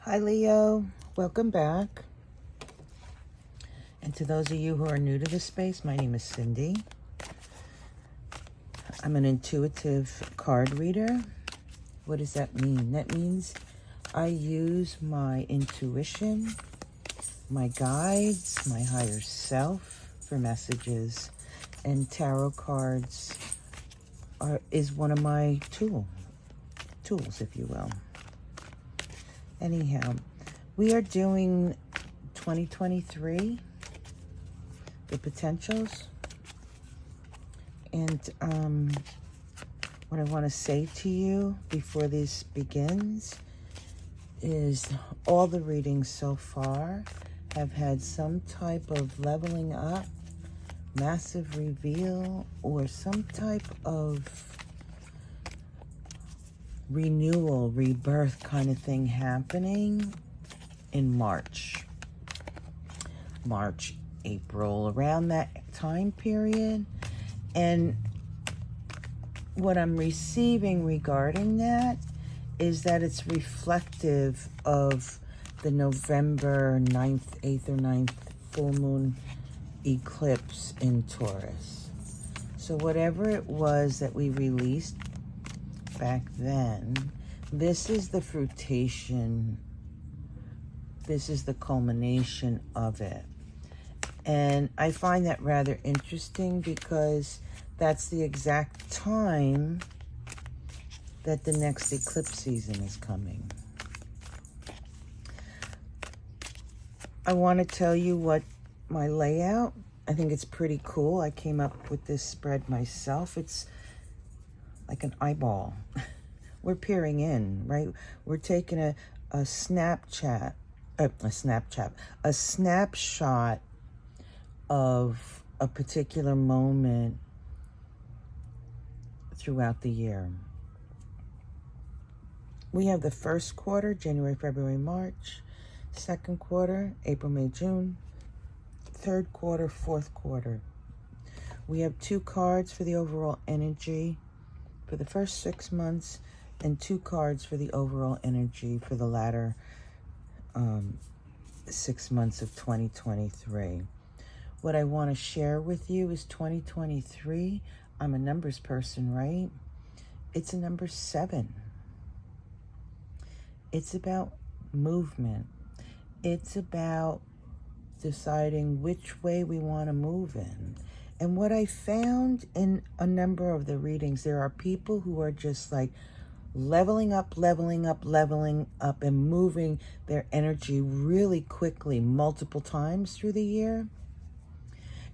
Hi Leo, welcome back. And to those of you who are new to this space, my name is Cindy. I'm an intuitive card reader. What does that mean? That means I use my intuition, my guides, my higher self for messages, and tarot cards is one of my tools, if you will. Anyhow, we are doing 2023, the potentials. And what I want to say to you before this begins is all the readings so far have had some type of leveling up, massive reveal, or some type of renewal, rebirth kind of thing happening in March, April, around that time period. And what I'm receiving regarding that is that it's reflective of the November 9th, 8th or 9th full moon eclipse in Taurus. So whatever it was that we released back then, this is the fruition, this is the culmination of it. And I find that rather interesting because that's the exact time that the next eclipse season is coming. I want to tell you what my layout, I think it's pretty cool. I came up with this spread myself. It's like an eyeball. We're peering in, right? We're taking a snapshot of a particular moment throughout the year. We have the first quarter, January, February, March. Second quarter, April, May, June. Third quarter, fourth quarter. We have 2 cards for the overall energy for the first 6 months and 2 cards for the overall energy for the latter 6 months of 2023. What I want to share with you is 2023. I'm a numbers person, right? It's a number 7. It's about movement. It's about deciding which way we want to move in. And what I found in a number of the readings, there are people who are just like leveling up, and moving their energy really quickly, multiple times through the year.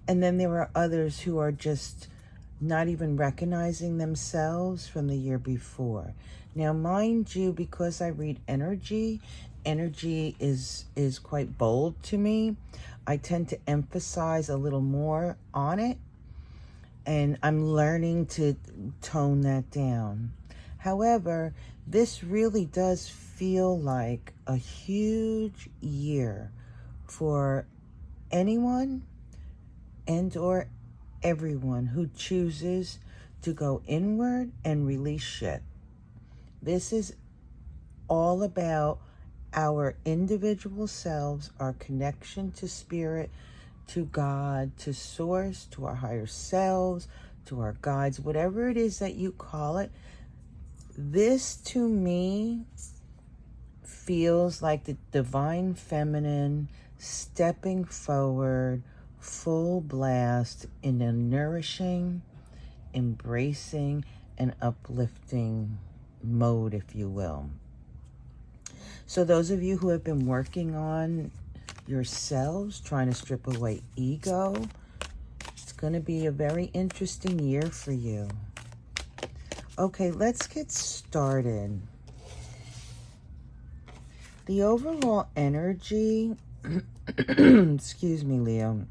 And then there are others who are just not even recognizing themselves from the year before. Now, mind you, because I read energy is quite bold to me. I tend to emphasize a little more on it, and I'm learning to tone that down. However, this really does feel like a huge year for anyone and or everyone who chooses to go inward and release shit. This is all about our individual selves, our connection to spirit, to God, to source, to our higher selves, to our guides, whatever it is that you call it. This to me feels like the divine feminine stepping forward, full blast in a nourishing, embracing, and uplifting mode, if you will. So those of you who have been working on yourselves, trying to strip away ego, it's going to be a very interesting year for you. Okay, let's get started. The overall energy, excuse me, Leo,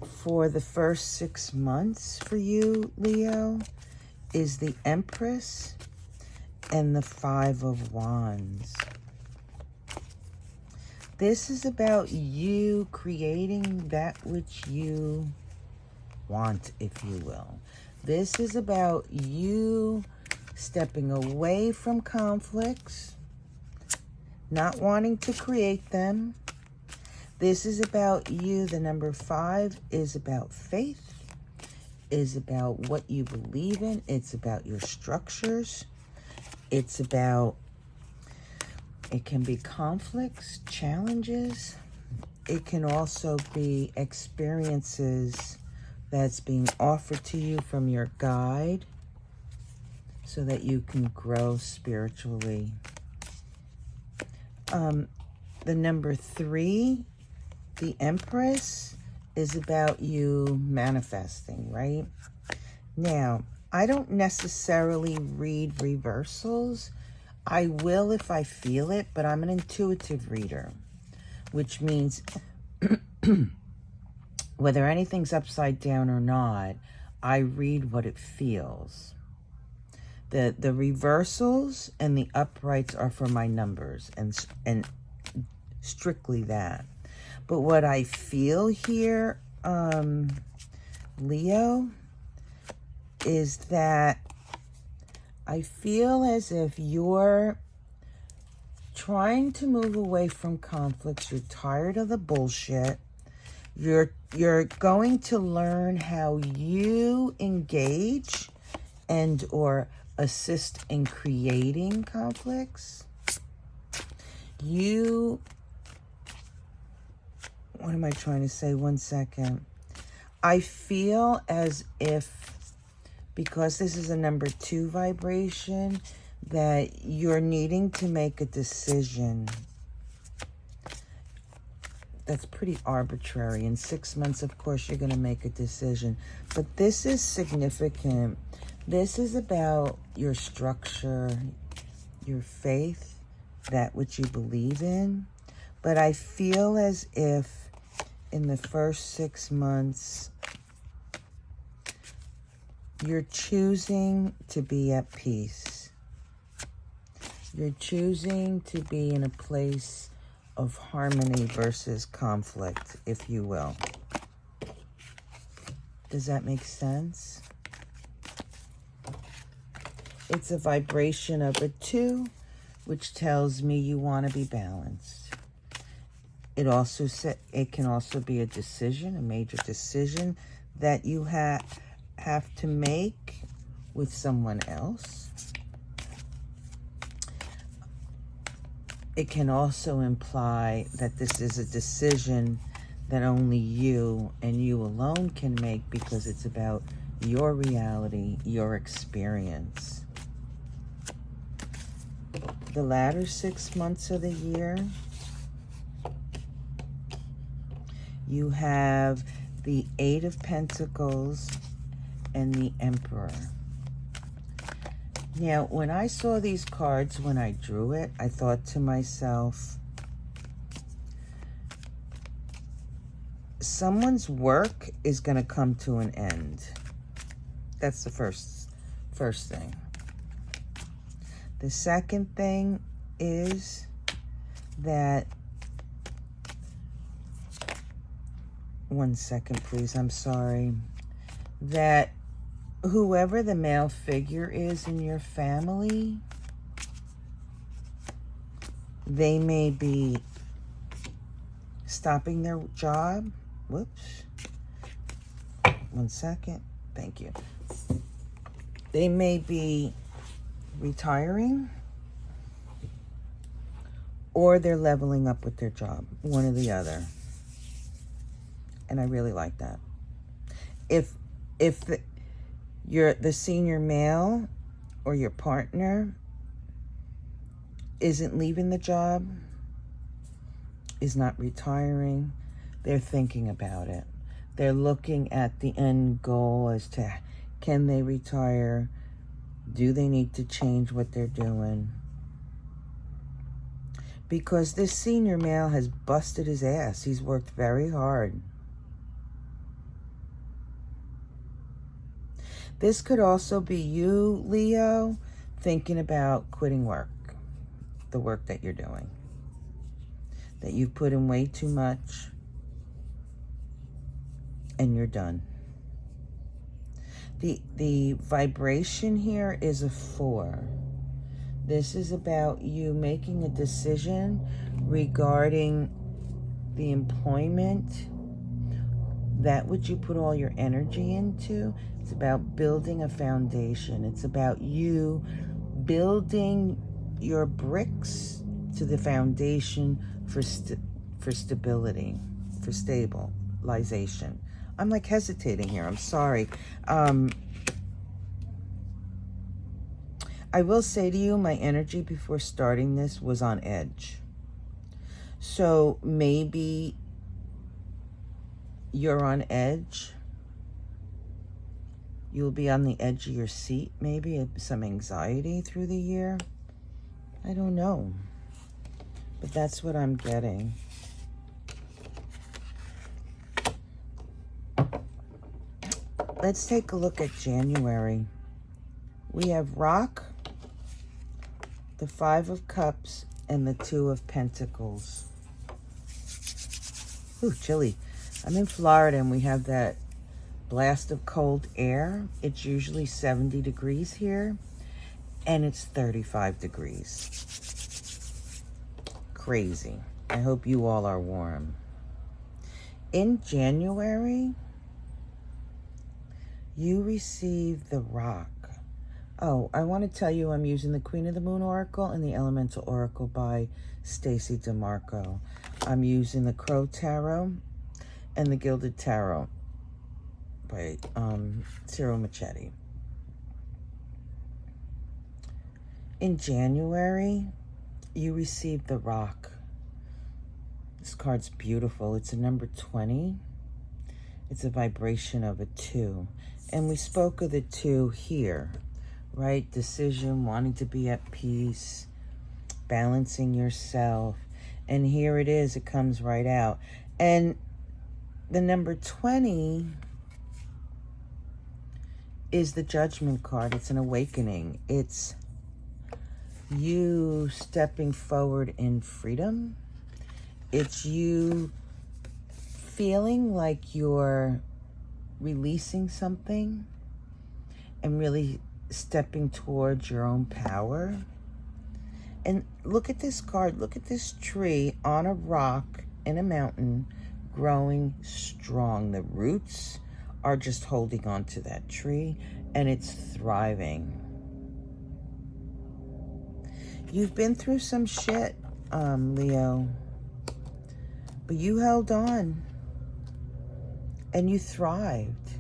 for the first 6 months for you, Leo, is the Empress and the 5 of Wands. This is about you creating that which you want, if you will. This is about you stepping away from conflicts not wanting to create them. This is about you. The number 5 is about faith, is about what you believe in. It's about your structures. It's about, it can be conflicts, challenges. It can also be experiences that's being offered to you from your guide so that you can grow spiritually. The number 3, the Empress, is about you manifesting, right? Now, I don't necessarily read reversals. I will if I feel it, but I'm an intuitive reader, which means whether anything's upside down or not, I read what it feels. The reversals and the uprights are for my numbers, and strictly that. But what I feel here, Leo, is that I feel as if you're trying to move away from conflicts. You're tired of the bullshit. You're going to learn how you engage and or assist in creating conflicts. What am I trying to say? One second. I feel as if, because this is a number 2 vibration, that you're needing to make a decision. That's pretty arbitrary. In 6 months, of course, you're going to make a decision. But this is significant. This is about your structure, your faith, that which you believe in. But I feel as if in the first 6 months, you're choosing to be at peace. You're choosing to be in a place of harmony versus conflict, if you will. Does that make sense? It's a vibration of a 2, which tells me you want to be balanced. It can also be a decision, a major decision that you have to make with someone else. It can also imply that this is a decision that only you and you alone can make, because it's about your reality, your experience. The latter 6 months of the year, you have the 8 of Pentacles and the Emperor. Now, when I saw these cards, when I drew it, I thought to myself, someone's work is going to come to an end. That's the first thing. The second thing is that, one second, please, I'm sorry, that whoever the male figure is in your family, they may be stopping their job. Whoops. One second. Thank you. They may be retiring, or they're leveling up with their job. One or the other. And I really like that. If you're the senior male or your partner isn't leaving the job, is not retiring, they're thinking about it. They're looking at the end goal as to, can they retire? Do they need to change what they're doing? Because this senior male has busted his ass. He's worked very hard. This could also be you, Leo, thinking about quitting work, the work that you're doing, that you've put in way too much, and you're done. The vibration here is a 4. This is about you making a decision regarding the employment, that which you put all your energy into. It's about building a foundation. It's about you building your bricks to the foundation for stability, for stabilization. I'm like hesitating here. I'm sorry. I will say to you, my energy before starting this was on edge. So maybe you're on edge. You'll be on the edge of your seat, maybe some anxiety through the year. I don't know. But that's what I'm getting. Let's take a look at January. We have Rock, the Five of Cups, and the Two of Pentacles. Ooh, chilly. I'm in Florida and we have that blast of cold air. It's usually 70 degrees here and it's 35 degrees. Crazy. I hope you all are warm. In January, you receive the Rock. Oh, I want to tell you I'm using the Queen of the Moon Oracle and the Elemental Oracle by Stacey DeMarco. I'm using the Crow Tarot and the Gilded Tarot by Ciro Machete. In January, you receive the Rock. This card's beautiful. It's a number 20. It's a vibration of a 2. And we spoke of the 2 here, right? Decision, wanting to be at peace, balancing yourself. And here it is. It comes right out. And the number 20 is the Judgment card. It's an awakening. It's you stepping forward in freedom. It's you feeling like you're releasing something and really stepping towards your own power. And look at this card. Look at this tree on a rock in a mountain growing strong. The roots are just holding on to that tree and it's thriving. You've been through some shit, Leo, but you held on and you thrived.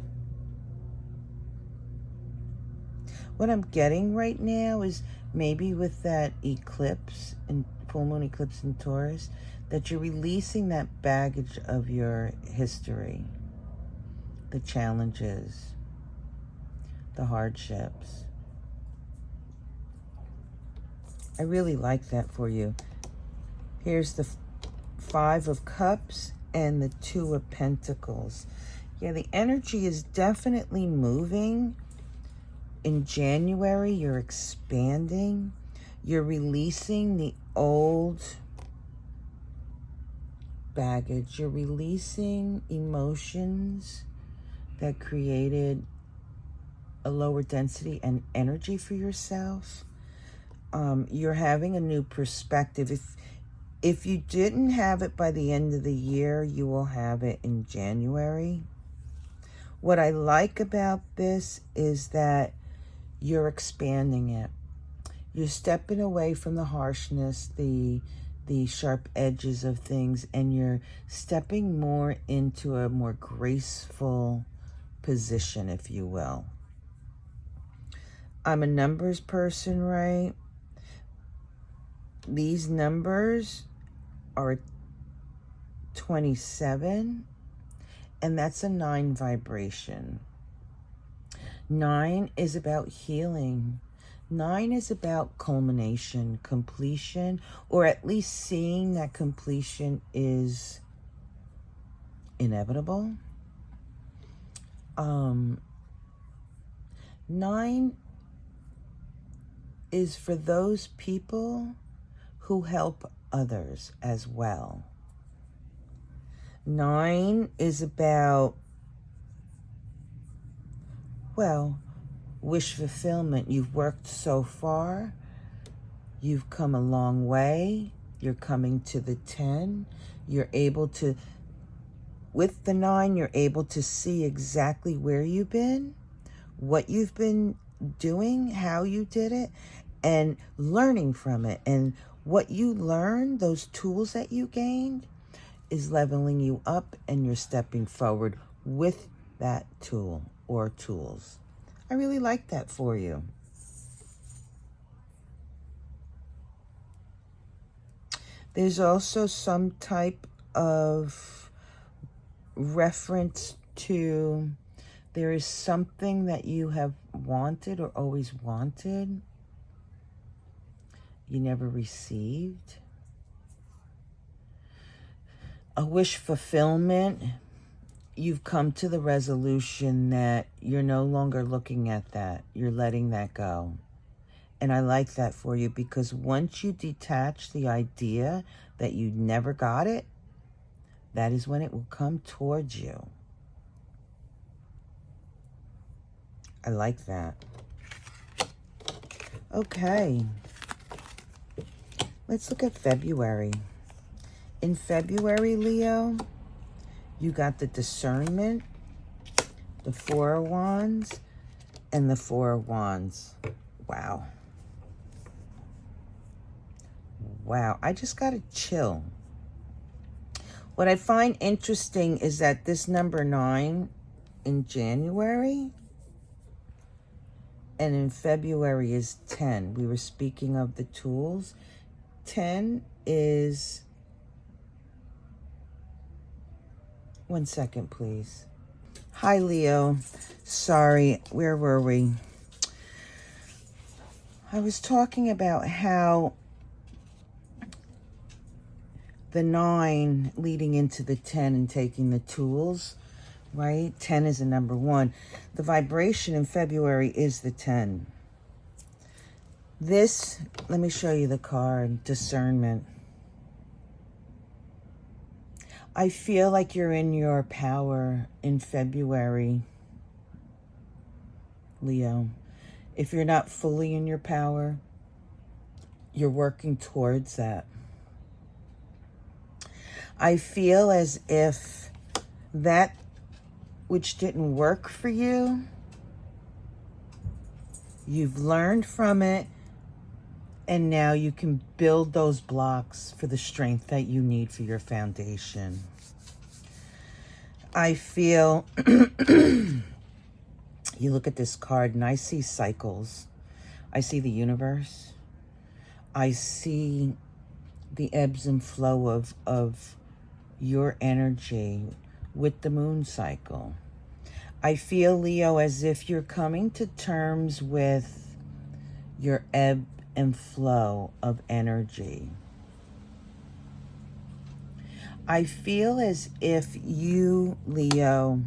What I'm getting right now is maybe with that eclipse, and full moon eclipse in Taurus, that you're releasing that baggage of your history, the challenges, the hardships. I really like that for you. Here's the Five of Cups and the Two of Pentacles. Yeah, the energy is definitely moving. In January, you're expanding. You're releasing the old baggage. You're releasing emotions that created a lower density and energy for yourself. You're having a new perspective. If you didn't have it by the end of the year, you will have it in January. What I like about this is that you're expanding it. You're stepping away from the harshness, the sharp edges of things, and you're stepping more into a more graceful position, if you will. I'm a numbers person, right? These numbers are 27, and that's a 9 vibration. 9 is about healing. 9 is about culmination, completion, or at least seeing that completion is inevitable. 9 is for those people who help others as well. 9 is about, well, wish fulfillment. You've worked so far You've come a long way. You're coming to the 10. You're able to, with the 9, you're able to see exactly where you've been, what you've been doing, how you did it, and learning from it. And what you learned, those tools that you gained, is leveling you up, and you're stepping forward with that tool or tools. I really like that for you. There's also some type of reference to there is something that you have wanted or always wanted, you never received. A wish fulfillment. You've come to the resolution that you're no longer looking at that. You're letting that go. And I like that for you, because once you detach the idea that you never got it, that is when it will come towards you. I like that. Okay. Let's look at February. In February, Leo, you got the discernment, the 4 of Wands, and the 4 of Wands. Wow. Wow, I just got to chill. What I find interesting is that this number 9 in January and in February is 10. We were speaking of the tools. 10 is... One second, please. Hi, Leo. Sorry, where were we? I was talking about how the 9 leading into the 10 and taking the tools, right? 10 is a number 1. The vibration in February is the 10. This, let me show you the card, discernment. I feel like you're in your power in February, Leo. If you're not fully in your power, you're working towards that. I feel as if that which didn't work for you, you've learned from it, and now you can build those blocks for the strength that you need for your foundation. I feel, you look at this card and I see cycles. I see the universe. I see the ebbs and flow of your energy with the moon cycle. I feel, Leo, as if you're coming to terms with your ebb and flow of energy. I feel as if you, Leo,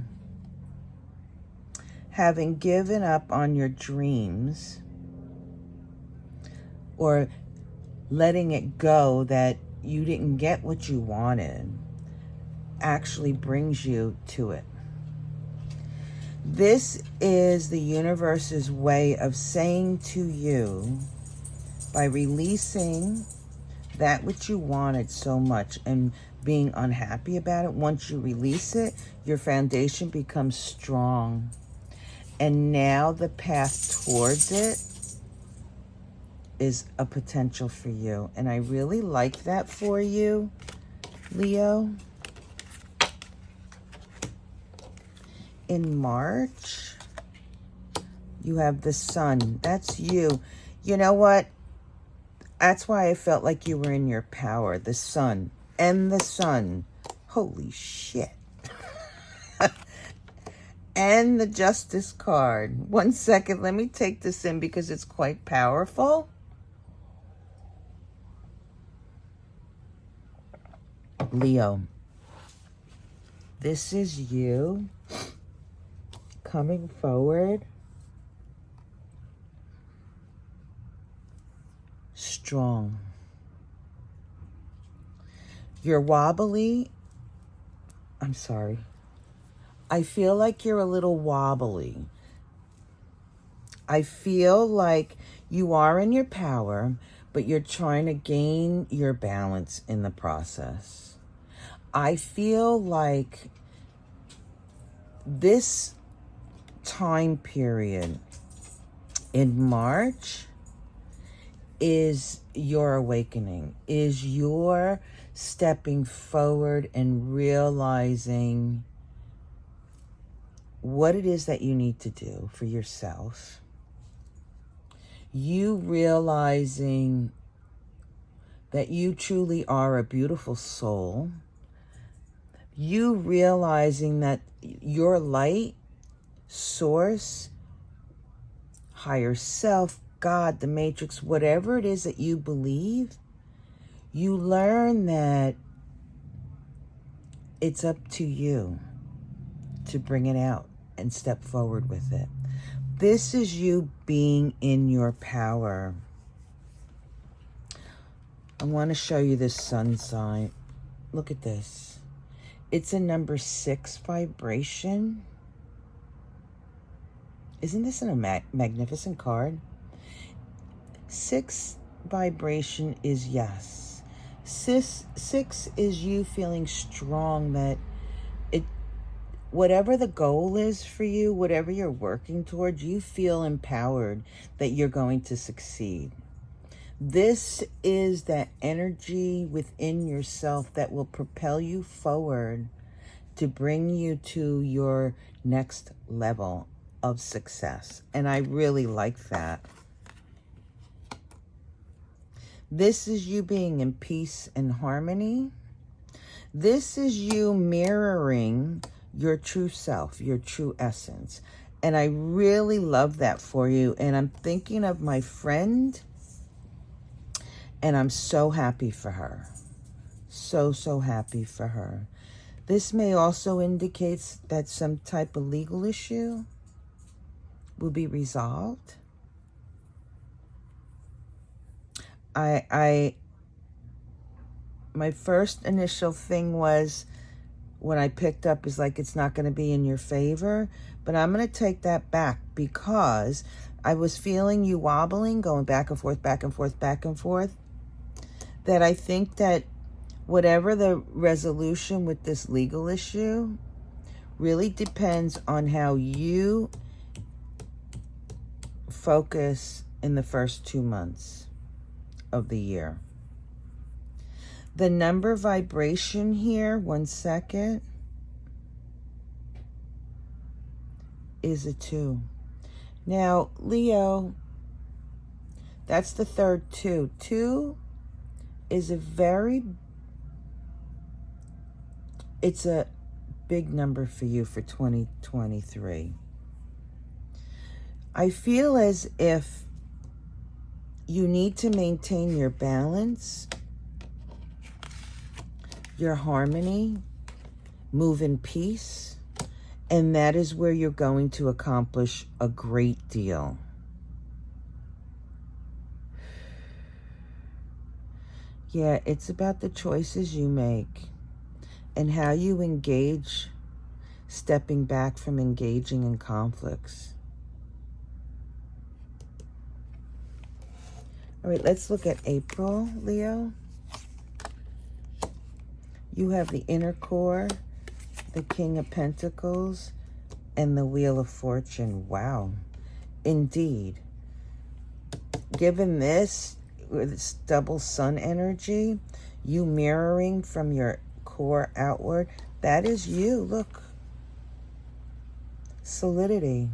having given up on your dreams or letting it go that you didn't get what you wanted, actually brings you to it. This is the universe's way of saying to you, by releasing that which you wanted so much and being unhappy about it, once you release it, your foundation becomes strong. And now the path towards it is a potential for you. And I really like that for you, Leo. In March, you have the Sun. That's you. You know what? That's why I felt like you were in your power. The Sun. And the Sun. Holy shit. And the Justice card. 1 second. Let me take this in because it's quite powerful. Leo. This is you coming forward. Strong. You're wobbly. I'm sorry. I feel like you're a little wobbly. I feel like you are in your power, but you're trying to gain your balance in the process. I feel like this time period in March is your awakening, is your stepping forward and realizing what it is that you need to do for yourself. You realizing that you truly are a beautiful soul. You realizing that your light, source, higher self, God, the matrix, whatever it is that you believe, you learn that it's up to you to bring it out and step forward with it. This is you being in your power. I want to show you this sun sign. Look at this. It's a number 6 vibration. Isn't this a magnificent card? 6 vibration is yes. 6 is you feeling strong that whatever the goal is for you, whatever you're working towards, you feel empowered that you're going to succeed. This is that energy within yourself that will propel you forward to bring you to your next level of success. And I really like that. This is you being in peace and harmony. This is you mirroring your true self, your true essence. And I really love that for you. And I'm thinking of my friend, and I'm so happy for her. So happy for her. This may also indicate that some type of legal issue will be resolved. My first initial thing was, when I picked up, is like, it's not going to be in your favor, but I'm going to take that back, because I was feeling you wobbling, going back and forth, back and forth, back and forth, that I think that whatever the resolution with this legal issue really depends on how you focus in the first 2 months of the year. The number vibration here, 1 second, is a 2. Now, Leo, that's the third 2. 2 is it's a big number for you for 2023. I feel as if you need to maintain your balance, your harmony, move in peace, and that is where you're going to accomplish a great deal. Yeah, it's about the choices you make and how you engage, stepping back from engaging in conflicts. All right, let's look at April, Leo. You have the inner core, the King of Pentacles, and the Wheel of Fortune. Wow. Indeed. Given this, with this double sun energy, you mirroring from your core outward, that is you. Look. Solidity.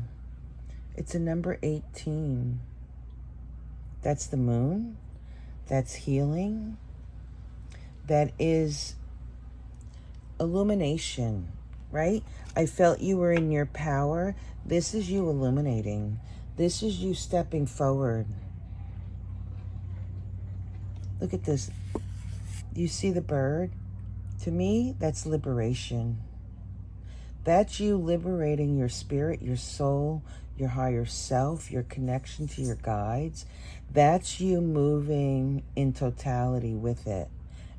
It's a number 18. That's the moon. That's healing. That is illumination, right? I felt you were in your power. This is you illuminating. This is you stepping forward. Look at this. You see the bird? To me, that's liberation. That's you liberating your spirit, your soul, your higher self, your connection to your guides. That's you moving in totality with it.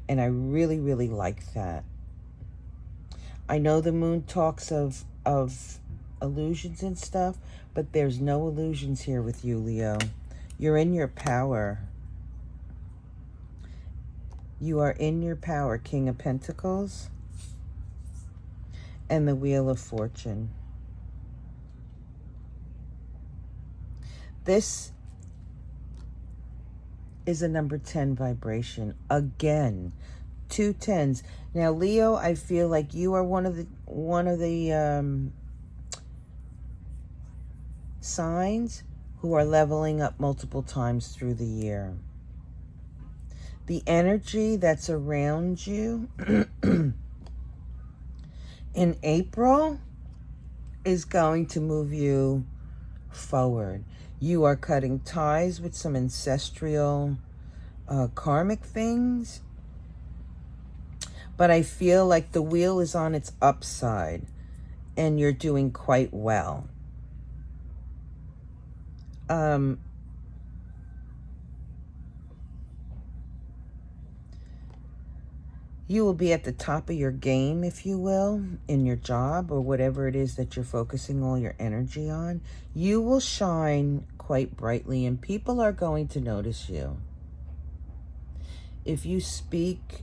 And I really, really like that. I know the moon talks of illusions and stuff, but there's no illusions here with you, Leo. You're in your power. You are in your power, King of Pentacles and the Wheel of Fortune. This is a number 10 vibration. Again, 2 10s. Now, Leo, I feel like you are one of the signs who are leveling up multiple times through the year. The energy that's around you in April is going to move you forward. You are cutting ties with some ancestral karmic things, but I feel like the wheel is on its upside and you're doing quite well. You will be at the top of your game, if you will, in your job or whatever it is that you're focusing all your energy on. You will shine quite brightly and people are going to notice you. If you speak,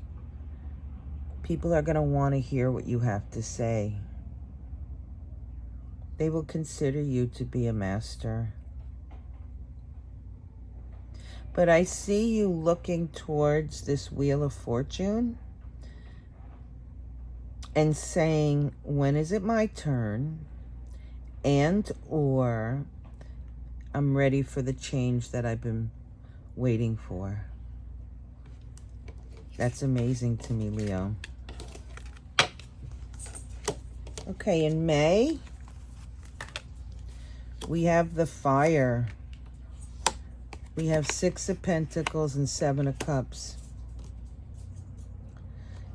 people are going to want to hear what you have to say. They will consider you to be a master. But I see you looking towards this Wheel of Fortune and saying, when is it my turn? And or I'm ready for the change that I've been waiting for. That's amazing to me, Leo. Okay, in May, we have the Fire. We have 6 of Pentacles and 7 of Cups.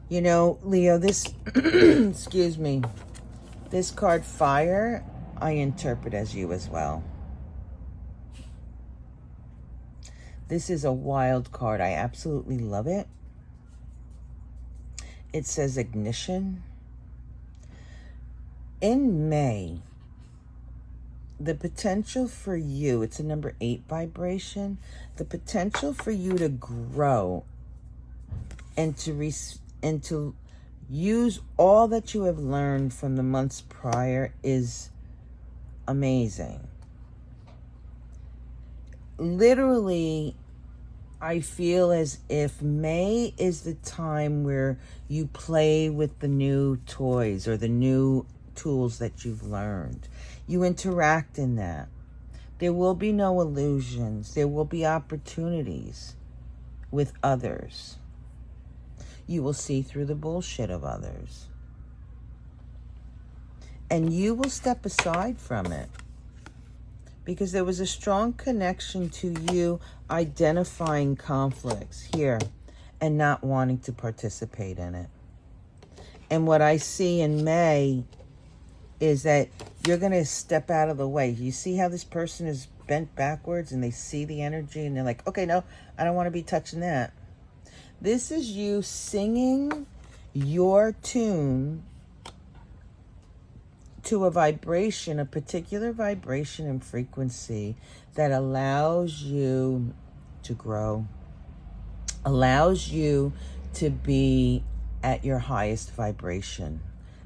You know, Leo, this, excuse me, this card Fire, I interpret as you as well. This is a wild card. I absolutely love it. It says ignition. In May, the potential for you, it's a number 8 vibration, the potential for you to grow and to use all that you have learned from the months prior is amazing. Literally, I feel as if May is the time where you play with the new toys or the new tools that you've learned. You interact in that. There will be no illusions. There will be opportunities with others. You will see through the bullshit of others. And you will step aside from it. Because there was a strong connection to you identifying conflicts here and not wanting to participate in it. And what I see in May is that you're going to step out of the way. You see how this person is bent backwards and they see the energy and they're like, okay, no, I don't want to be touching that. This is you singing your tune to a vibration, a particular vibration and frequency that allows you to grow, allows you to be at your highest vibration.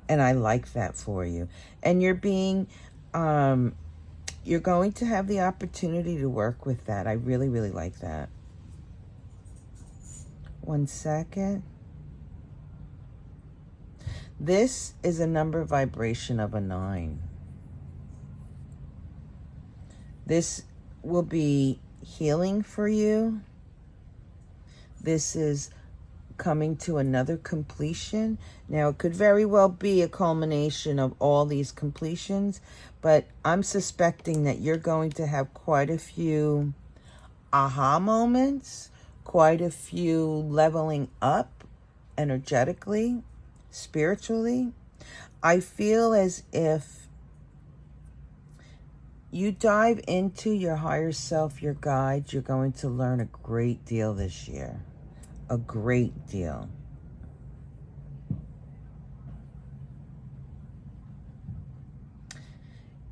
And I like that for you. And you're being, you're going to have the opportunity to work with that. I really, really like that. 1 second. This is a number vibration of a 9. This will be healing for you. This is coming to another completion. Now, it could very well be a culmination of all these completions, but I'm suspecting that you're going to have quite a few aha moments, quite a few leveling up energetically, spiritually. I feel as if you dive into your higher self, your guides, you're going to learn a great deal this year. A great deal.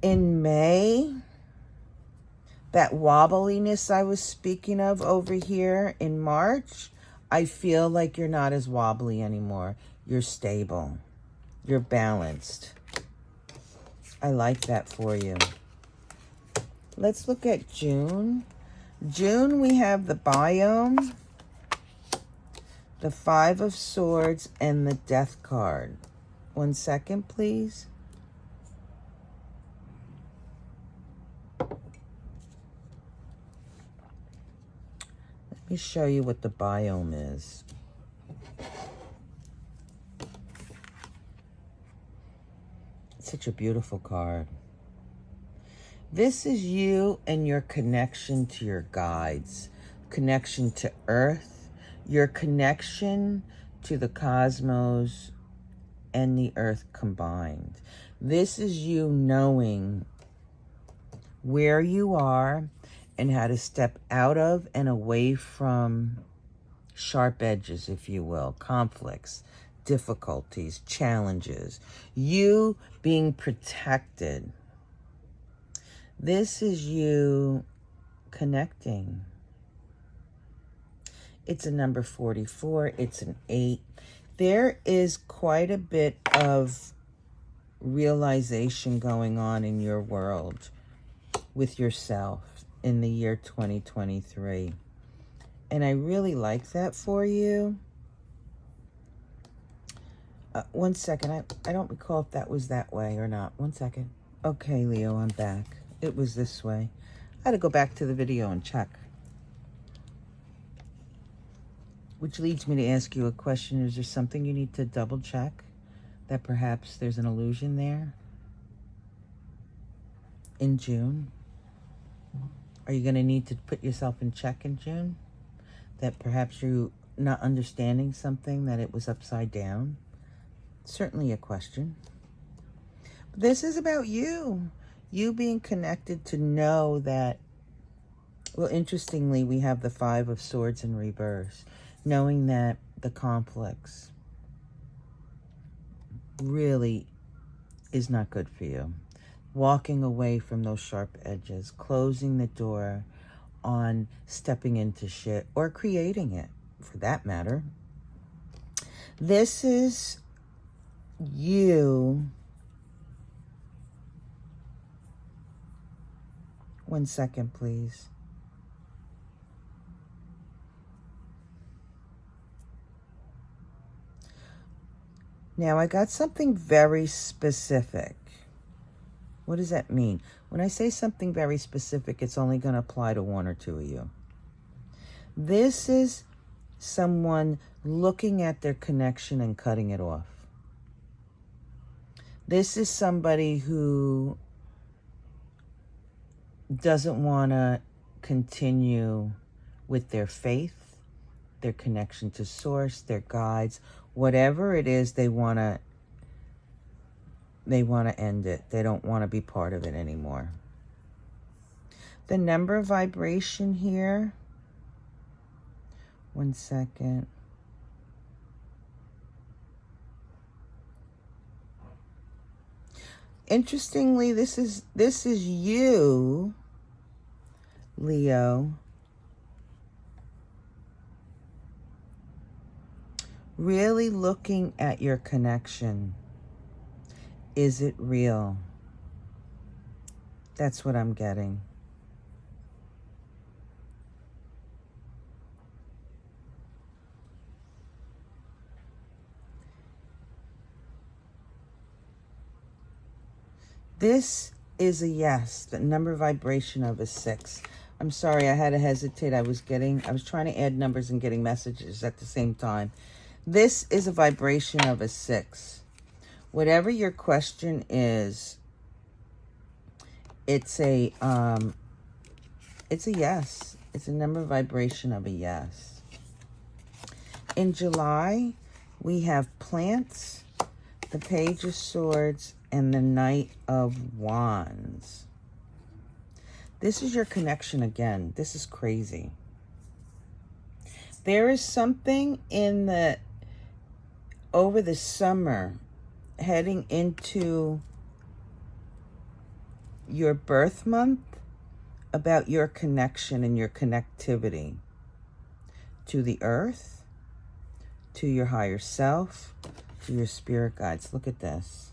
In May, that wobbliness I was speaking of over here in March, I feel like you're not as wobbly anymore. You're stable. You're balanced. I like that for you. Let's look at June. June, we have the biome, the Five of Swords, and the Death card. 1 second, please. Let me show you what the biome is. It's such a beautiful card. This is you and your connection to your guides, connection to Earth, your connection to the cosmos and the Earth combined. This is you knowing where you are and how to step out of and away from sharp edges, if you will, conflicts, difficulties, challenges. You being protected. This is you connecting. It's a number 44. It's an 8. There is quite a bit of realization going on in your world with yourself in the year 2023. And I really like that for you. 1 second. I don't recall if that was that way or not. 1 second. Okay, Leo, I'm back. It was this way. I had to go back to the video and check. Which leads me to ask you a question. Is there something you need to double check? That perhaps there's an illusion there? In June? Are you going to need to put yourself in check in June? That perhaps you're not understanding something, that it was upside down? Certainly a question. But this is about you. You being connected to know that, well, interestingly, we have the Five of Swords in reverse. Knowing that the conflicts really is not good for you. Walking away from those sharp edges. Closing the door on stepping into shit or creating it, for that matter. This is you. 1 second, please. Now, I got something very specific. What does that mean? When I say something very specific, it's only going to apply to 1 or 2 of you. This is someone looking at their connection and cutting it off. This is somebody who doesn't want to continue with their faith, their connection to source, their guides, whatever it is, they want to end it. They don't want to be part of it anymore. The number vibration here. 1 second. Interestingly, this is you, Leo, really looking at your connection. Is it real? That's what I'm getting. This is a yes. The number vibration of a 6. I'm sorry, I had to hesitate. I was trying to add numbers and getting messages at the same time. This is a vibration of a 6. Whatever your question is, it's a yes. It's a number vibration of a yes. In July, we have plants, the Page of Swords, and the Knight of Wands. This is your connection again. This is crazy. There is something over the summer, heading into your birth month, about your connection and your connectivity to the earth, to your higher self, to your spirit guides. Look at this.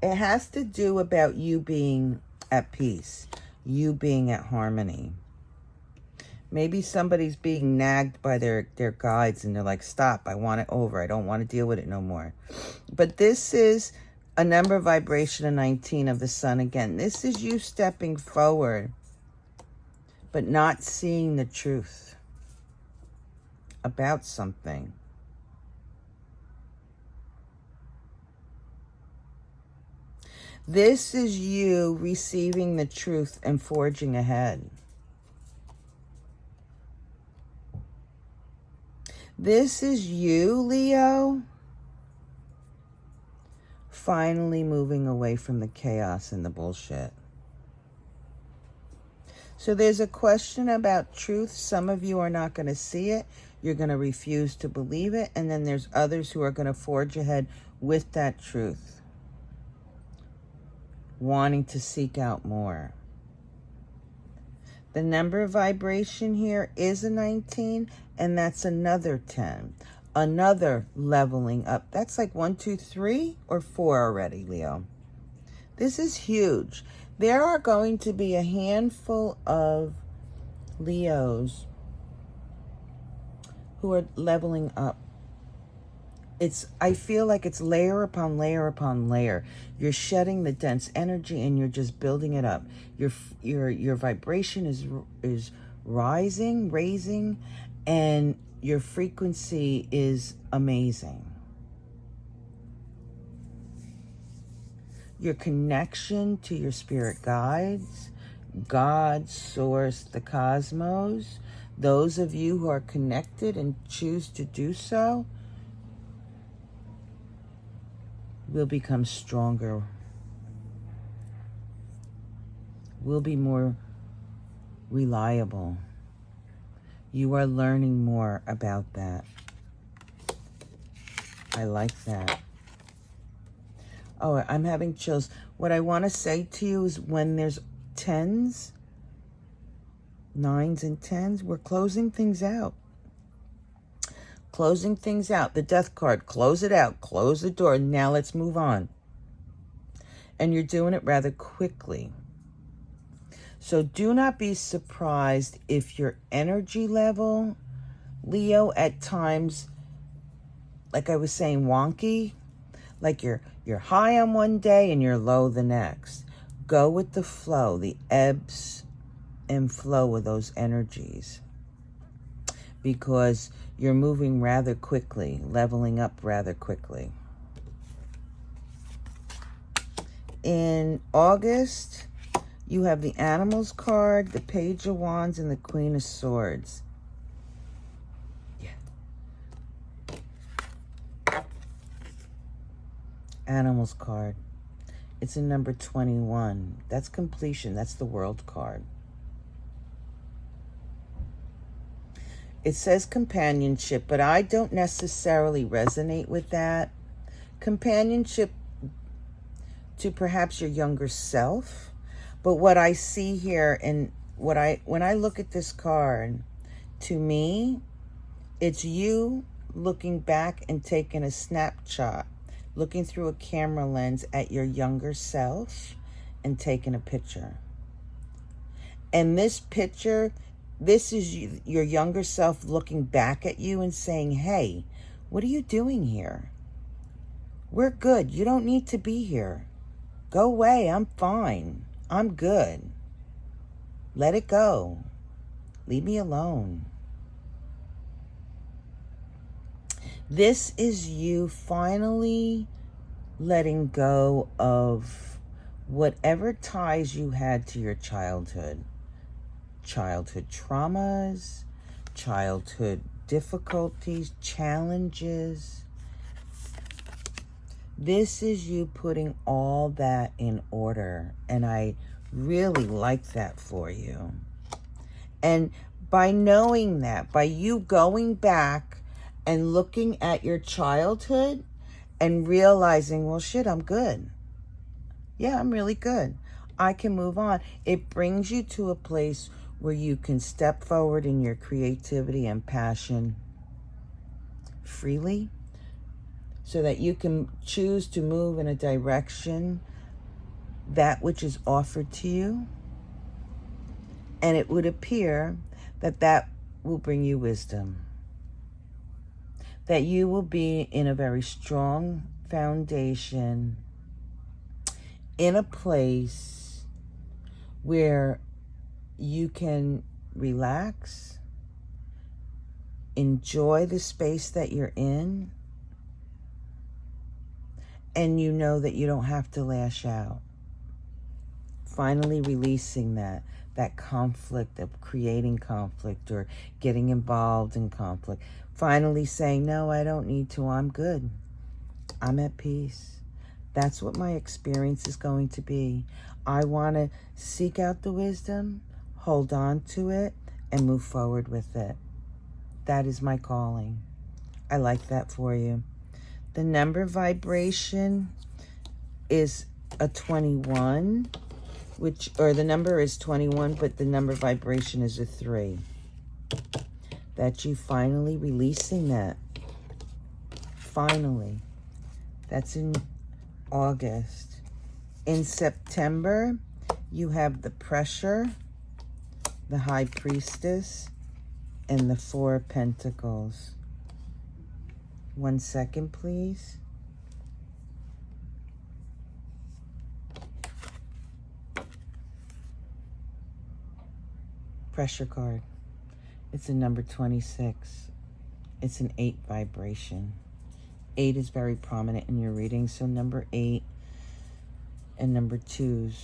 It has to do about you being at peace, you being at harmony. Maybe somebody's being nagged by their guides and they're like, stop, I want it over. I don't want to deal with it no more. But this is a number vibration of 19 of the sun again. This is you stepping forward, but not seeing the truth about something. This is you receiving the truth and forging ahead. This is you, Leo, finally moving away from the chaos and the bullshit. So there's a question about truth. Some of you are not going to see it. You're going to refuse to believe it. And then there's others who are going to forge ahead with that truth, wanting to seek out more. The number vibration here is a 19, and that's another 10. Another leveling up. That's like 1, 2, 3, or 4 already, Leo. This is huge. There are going to be a handful of Leos who are leveling up. I feel like it's layer upon layer upon layer. You're shedding the dense energy and you're just building it up. Your vibration is raising, and your frequency is amazing. Your connection to your spirit guides, God, Source, the cosmos, those of you who are connected and choose to do so, will become stronger, will be more reliable. You are learning more about that. I like that. Oh, I'm having chills. What I want to say to you is when there's 10s, 9s and 10s, we're closing things out. Closing things out. The death card, close it out, close the door. Now let's move on. And you're doing it rather quickly. So do not be surprised if your energy level, Leo, at times, like I was saying, wonky. Like you're high on one day and you're low the next. Go with the flow, the ebbs and flow of those energies. Because you're moving rather quickly, leveling up rather quickly. In August, you have the Animals card, the Page of Wands, and the Queen of Swords. Yeah. Animals card. It's in number 21. That's completion. That's the World card. It says companionship, but I don't necessarily resonate with that. Companionship to perhaps your younger self. But what I see here and when I look at this card, to me, it's you looking back and taking a snapshot, looking through a camera lens at your younger self and taking a picture. And this picture, this is your younger self looking back at you and saying, hey, what are you doing here? We're good. You don't need to be here. Go away. I'm fine. I'm good. Let it go. Leave me alone. This is you finally letting go of whatever ties you had to your childhood. Childhood traumas, childhood difficulties, challenges. This is you putting all that in order, and I really like that for you. And by knowing that, by you going back and looking at your childhood and realizing, well, shit, I'm good. Yeah, I'm really good. I can move on. It brings you to a place where you can step forward in your creativity and passion freely so that you can choose to move in a direction that which is offered to you. And it would appear that that will bring you wisdom, that you will be in a very strong foundation, in a place where you can relax, enjoy the space that you're in, and you know that you don't have to lash out. Finally releasing that conflict of creating conflict or getting involved in conflict. Finally saying, no, I don't need to. I'm good. I'm at peace. That's what my experience is going to be. I want to seek out the wisdom, hold on to it, and move forward with it. That is my calling. I like that for you. The number vibration is a 21. The number is 21, but the number vibration is a 3. That you finally releasing that. Finally. That's in August. In September, you have the Pressure, the High Priestess, and the 4 of Pentacles. 1 second, please. Pressure card. It's a number 26. It's an 8 vibration. 8 is very prominent in your reading, so number 8 and number 2s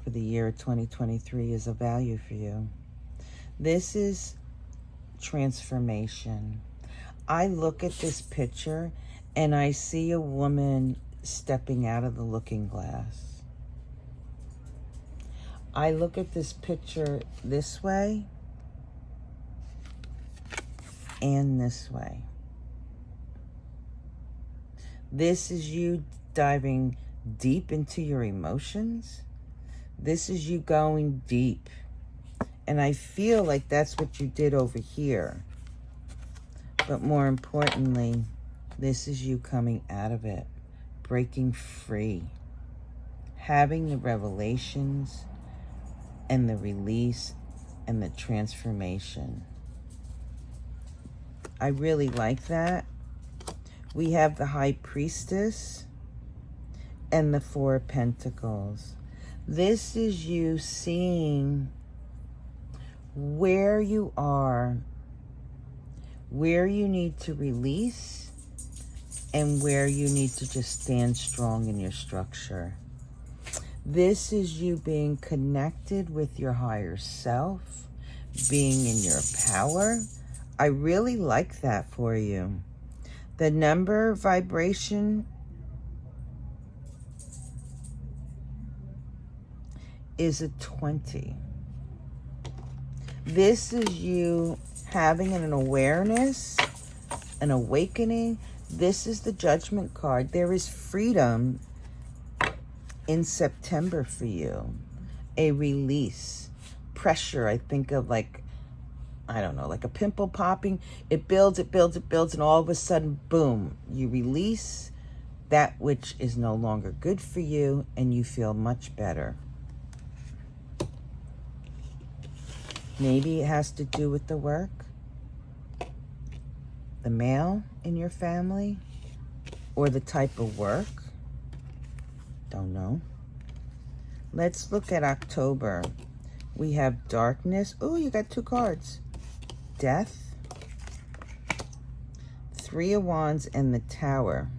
for the year 2023 is a value for you. This is transformation. I look at this picture and I see a woman stepping out of the looking glass. I look at this picture this way and this way. This is you diving deep into your emotions. This is you going deep. And I feel like that's what you did over here. But more importantly, this is you coming out of it, breaking free, having the revelations and the release and the transformation. I really like that. We have the High Priestess and the 4 of Pentacles. This is you seeing where you are, where you need to release, and where you need to just stand strong in your structure. This is you being connected with your higher self, being in your power. I really like that for you. The number vibration is a 20. This is you having an awareness, an awakening. This is the Judgment card. There is freedom in September for you. A release. Pressure, I think of like, I don't know, like a pimple popping. It builds, and all of a sudden, boom, you release that which is no longer good for you, and you feel much better. Maybe it has to do with the work, the male in your family, or the type of work. Don't know. Let's look at October. We have Darkness. Oh, you got 2 cards. Death, 3 of Wands, and the Tower.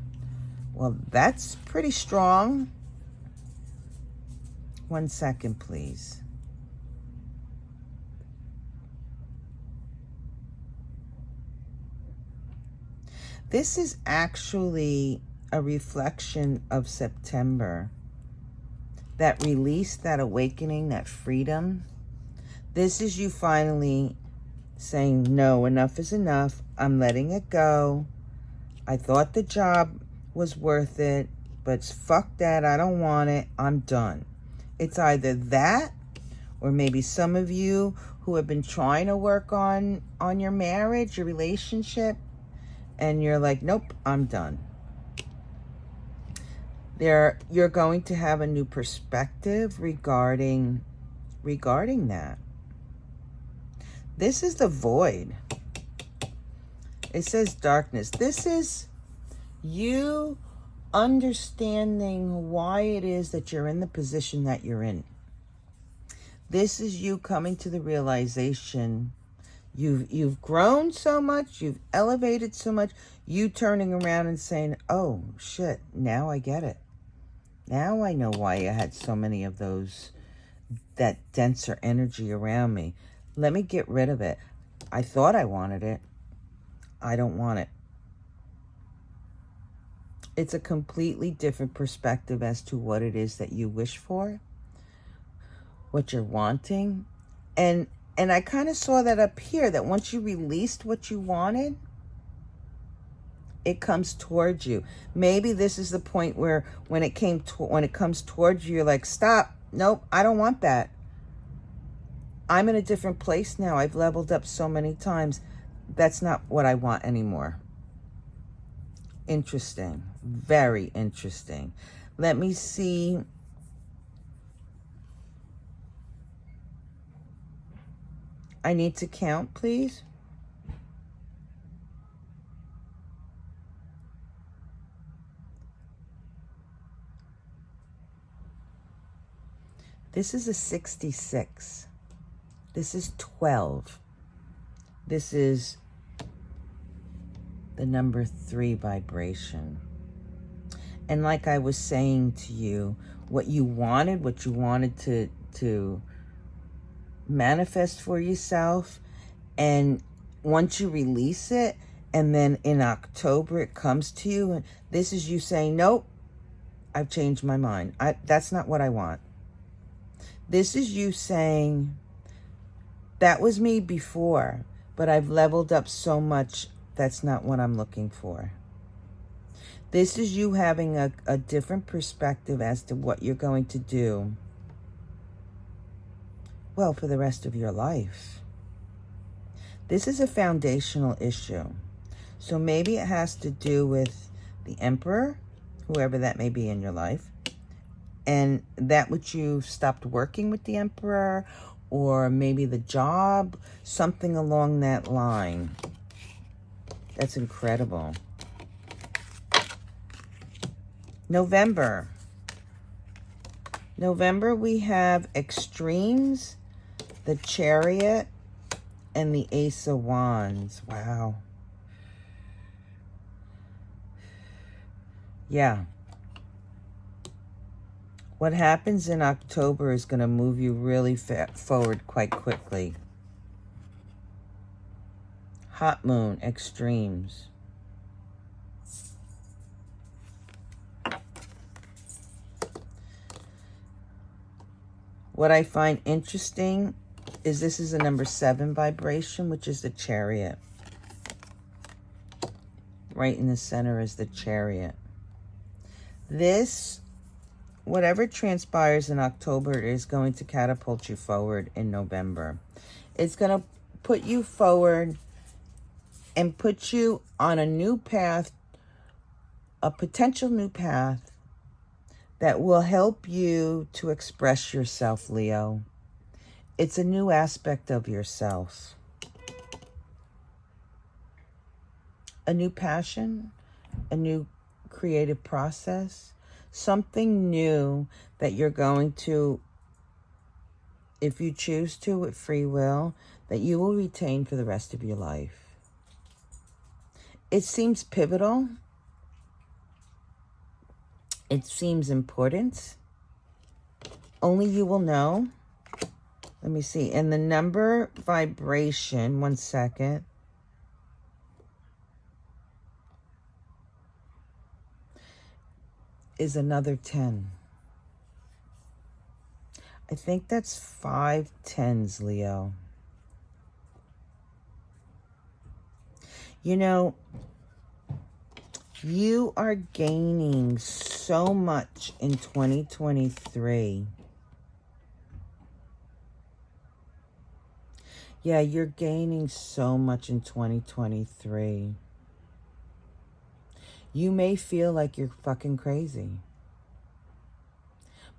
Well, that's pretty strong. 1 second, please. This is actually a reflection of September. That release, that awakening, that freedom. This is you finally saying, no, enough is enough. I'm letting it go. I thought the job was worth it, but fuck that. I don't want it. I'm done. It's either that, or maybe some of you who have been trying to work on your marriage, your relationship, and you're like, nope, I'm done. You're going to have a new perspective regarding that. This is the void. It says darkness. This is you understanding why it is that you're in the position that you're in. This is you coming to the realization you've grown so much, you've elevated so much, you turning around and saying, oh shit, now I get it. Now I know why I had so many of that denser energy around me. Let me get rid of it. I thought I wanted it. I don't want it. It's a completely different perspective as to what it is that you wish for, what you're wanting. And I kind of saw that up here, that once you released what you wanted, it comes towards you. Maybe this is the point where when it comes towards you, you're like, stop. Nope, I don't want that. I'm in a different place now. I've leveled up so many times. That's not what I want anymore. Interesting. Very interesting. Let me see. I need to count, please. This is a 66. This is 12. This is the number 3 vibration. And like I was saying to you, what you wanted to manifest for yourself, and once you release it, and then in October it comes to you, and this is you saying, nope, I've changed my mind. That's not what I want. This is you saying, that was me before, but I've leveled up so much, that's not what I'm looking for. This is you having a different perspective as to what you're going to do, well, for the rest of your life. This is a foundational issue. So maybe it has to do with the Emperor, whoever that may be in your life, and that which you stopped working with the Emperor, or maybe the job, something along that line. That's incredible. November, we have extremes, the Chariot, and the Ace of Wands. Wow. Yeah. What happens in October is going to move you really forward quite quickly. Hot moon, extremes. What I find interesting is this is a number 7 vibration, which is the Chariot. Right in the center is the Chariot. This, whatever transpires in October, is going to catapult you forward in November. It's going to put you forward and put you on a new path, a potential new path that will help you to express yourself, Leo. It's a new aspect of yourself. A new passion, a new creative process, something new that you're going to, if you choose to with free will, that you will retain for the rest of your life. It seems pivotal. It seems important. Only you will know. Let me see. And the number vibration, 1 second. Is another 10. I think that's 5 10s, Leo. You know, you are gaining so much in 2023. Yeah, you're gaining so much in 2023. You may feel like you're fucking crazy.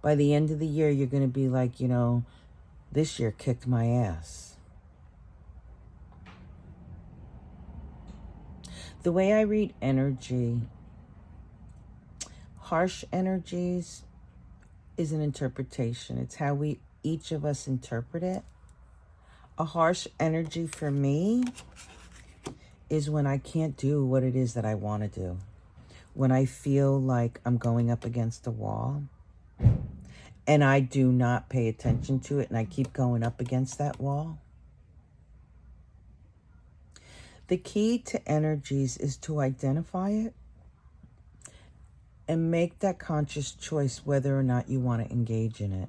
By the end of the year, you're going to be like, you know, this year kicked my ass. The way I read energy, harsh energies is an interpretation. It's how we, each of us, interpret it. A harsh energy for me is when I can't do what it is that I want to do. When I feel like I'm going up against a wall and I do not pay attention to it and I keep going up against that wall. The key to energies is to identify it and make that conscious choice whether or not you want to engage in it.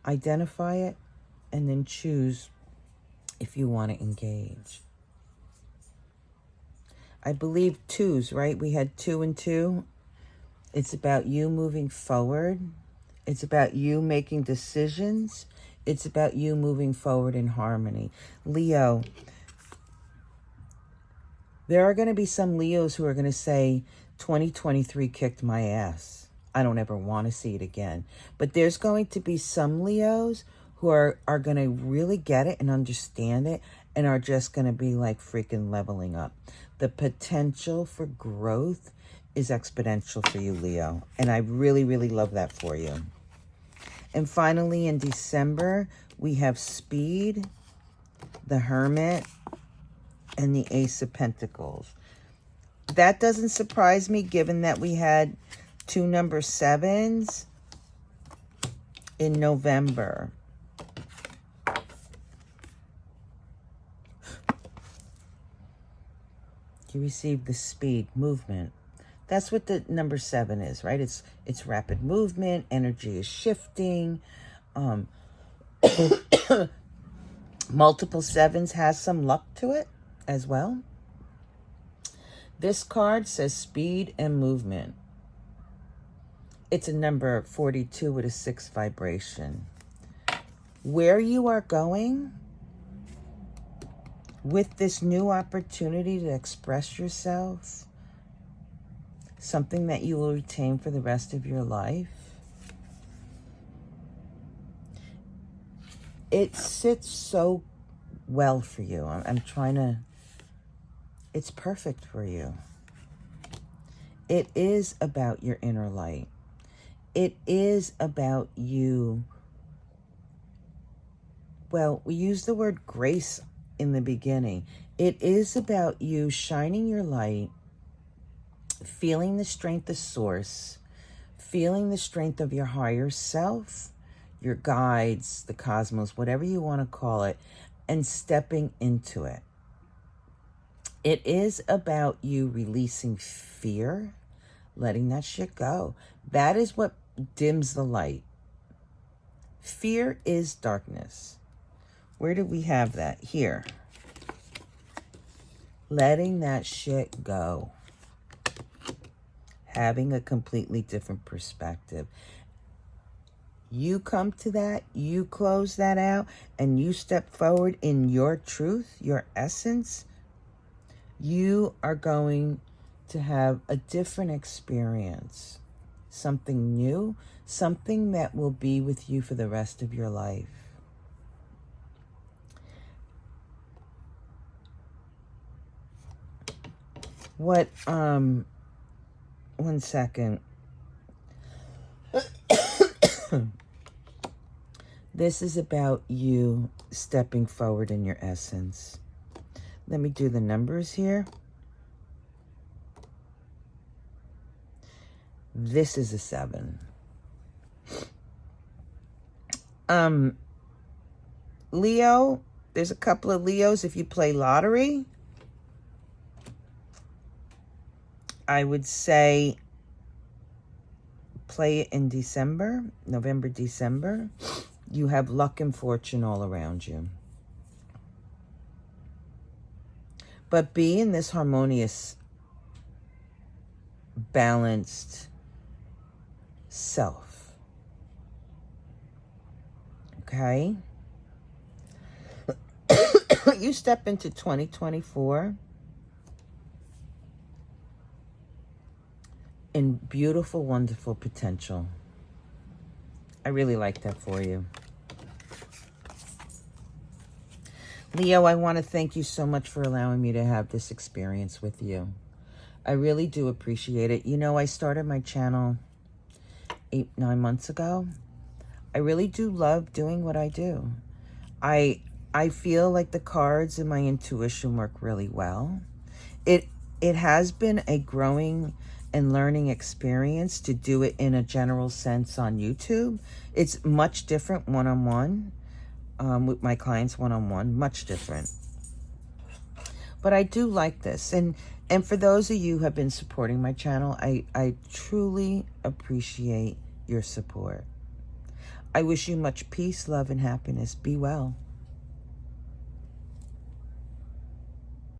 Identify it and then choose if you want to engage. I believe twos, right? We had 2 and 2. It's about you moving forward. It's about you making decisions. It's about you moving forward in harmony. Leo, there are going to be some Leos who are going to say, 2023 kicked my ass. I don't ever want to see it again. But there's going to be some Leos who are going to really get it and understand it and are just going to be like freaking leveling up. The potential for growth is exponential for you, Leo. And I really, really love that for you. And finally, in December, we have Speed, the Hermit, and the Ace of Pentacles. That doesn't surprise me, given that we had 2 number 7s in November. You received the speed, movement. That's what the number 7 is, right? It's rapid movement, energy is shifting. Multiple 7s has some luck to it as well. This card says speed and movement. It's a number 42 with a 6 vibration. Where you are going with this new opportunity to express yourself, something that you will retain for the rest of your life, it sits so well for you. I'm trying to, it's perfect for you. It is about your inner light. It is about you. Well, we use the word grace in the beginning. It is about you shining your light, feeling the strength of source, feeling the strength of your higher self, your guides, the cosmos, whatever you want to call it, and stepping into it. It is about you releasing fear, letting that shit go. That is what dims the light. Fear is darkness. Where do we have that? Here. Letting that shit go. Having a completely different perspective. You come to that, you close that out, and you step forward in your truth, your essence, you are going to have a different experience. Something new, something that will be with you for the rest of your life. What, one second. This is about you stepping forward in your essence. Let me do the numbers here. This is a 7. Leo, there's a couple of Leos. If you play lottery, I would say play it in December, November, December. You have luck and fortune all around you. But be in this harmonious, balanced self. Okay? You step into 2024 in beautiful, wonderful potential. I really like that for you. Leo, I want to thank you so much for allowing me to have this experience with you. I really do appreciate it. You know, I started my channel 8-9 months ago. I really do love doing what I do. I feel like the cards and my intuition work really well. It has been a growing and learning experience to do it in a general sense on YouTube. It's much different one-on-one, with my clients one-on-one, much different. But I do like this. And for those of you who have been supporting my channel, I truly appreciate your support. I wish you much peace, love, and happiness. Be well.